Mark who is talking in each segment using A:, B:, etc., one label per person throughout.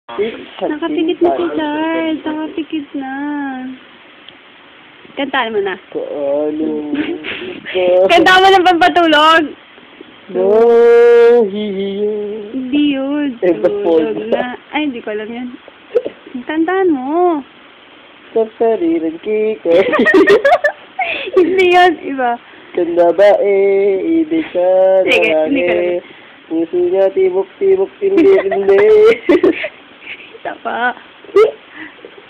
A: Nakapikit na si Charles. Nakapikit na. Kantaan mo na. Kantaan mo ng pampatulog.
B: No, hihiyo.
A: Hindi yun. Tulog na. Ay, hindi ko alam yan. Kantaan mo.
B: Sa sariling kiko.
A: Hindi yun. Iba.
B: Kanda ba ibig ka lalaki. Puso niya tibok-tibok, tindi-tindi.
A: Isa pa.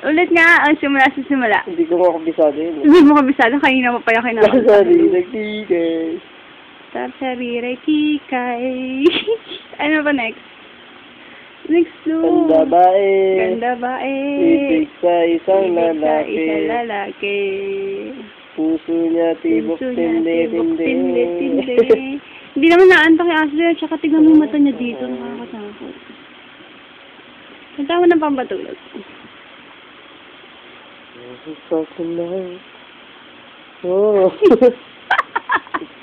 A: Ulit nga, ang simula sa simula.
B: Hindi ko makabisado yun.
A: Hindi mo kabisado, kanina mo pa yung kinakanta.
B: Sa sariling kikay.
A: Sa sariling kikay. Ano ba next? Next no.
B: Kanda ba
A: Ganda ba
B: ibig sa isang lalaki.
A: Isang lalaki.
B: Puso niya tibok, tindi-tindi.
A: Hindi naman naantok yung Ashley, at saka tignan mo yung mata niya dito, nakakatakot. Kanta mo ng pampatulog.
B: For tonight. Oh.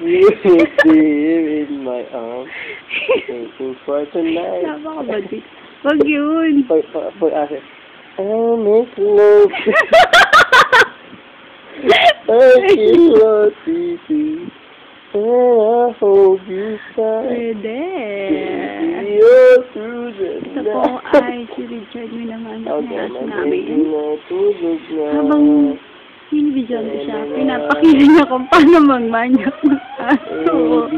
B: You dear in my arms. Waiting for tonight.
A: Napakabadi. Wag yun.
B: Pag-asa. I make love. I feel what you do. And I hold you tight.
A: Pwede.
B: You're through the
A: Ito po ay si Richard Minamanok na namin. Habang binibidyoan ko siya, pinapakita niya kung paano magmanyak ng aso.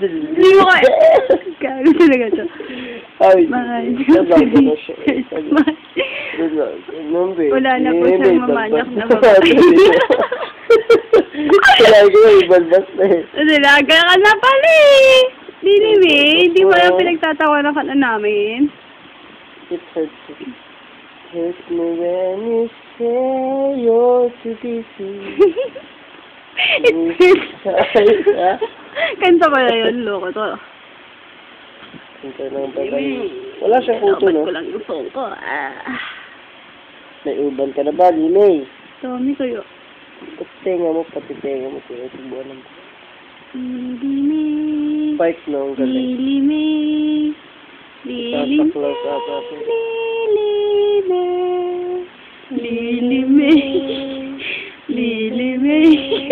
A: Hindi mo kaya. Gago talaga ito.
B: Ay,
A: wala na po siyang mamanyak na babae.
B: Kailangan ko yung ibalbas na eh.
A: Dalaga ka na pala eh. Hindi mo lang pinagtatawanan ka na namin.
B: It hurts me when you say you're too busy.
A: Kanta pala yun, loko to.
B: Kanta lang pala. Wala siyang kuto, no?
A: Ko lang yung phone ko.
B: May uban ka na ba, Limay?
A: Tommy kayo.
B: Tenga mo, pati tenga mo. Subuan mo.
A: Limay.
B: Spike, no? Ang galing.
A: Limay.
B: Tataklas ata.
A: Lilimay. Lilimay. Lilimay.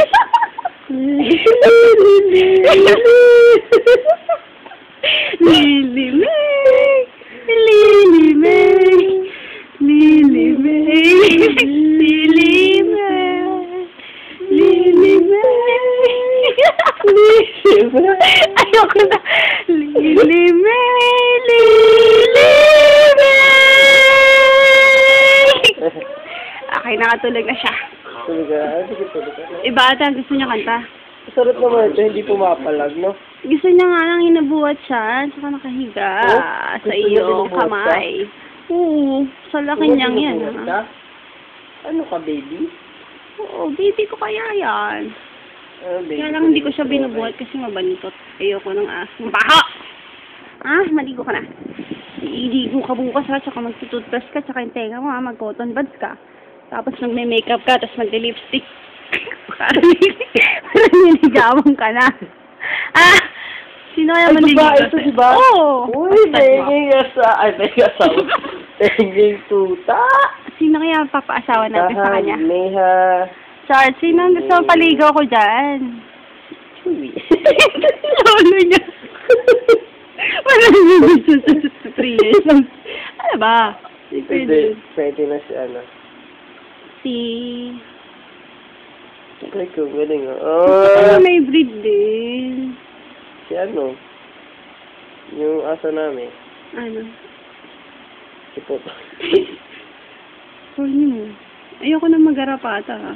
A: Ayoko na. Okay, nakatulog na siya.
B: Tulog ka? Sige, tulog ka.
A: Iba ata, gusto niya kanta.
B: Sarap naman ito, hindi pumapalag, no?
A: Gusto niya nga lang hinabuhat siya, saka nakahiga sa iyong kamay. Oo, sa laki niyang yan.
B: Ano ka, baby?
A: Oo, baby ko kaya yan. Kaya lang hindi ko siya binubuhat kasi mabantot. Ayoko ng asong baho! Maligo ka na. Iiligo ka bukas ha, tsaka magtututbrush ka, tsaka yung tenga mo ha, mag-cotton buds ka. Tapos magme-makeup ka, tapos magde-lipstick. Parang niligawan ka na. Sino kaya maliligo?
B: Ay, ito diba?
A: Oo!
B: Uy, tenging asa. Ay, tenging asawa. Tenging tuta.
A: Sino kaya papaasawa natin sa kanya?
B: Neha.
A: Charles, sino ang gusto paligaw ko dyan?
B: Chewy.
A: Lolo niya. Wala niyo gusto sa 3 years. Ano ba?
B: Pwede na si ano.
A: Si...
B: Ay, kung galing oh.
A: May breed din.
B: Si ano? Yung asa namin.
A: Ano?
B: Si Poto.
A: Sorry mo. Ayoko na mag-arapata ha.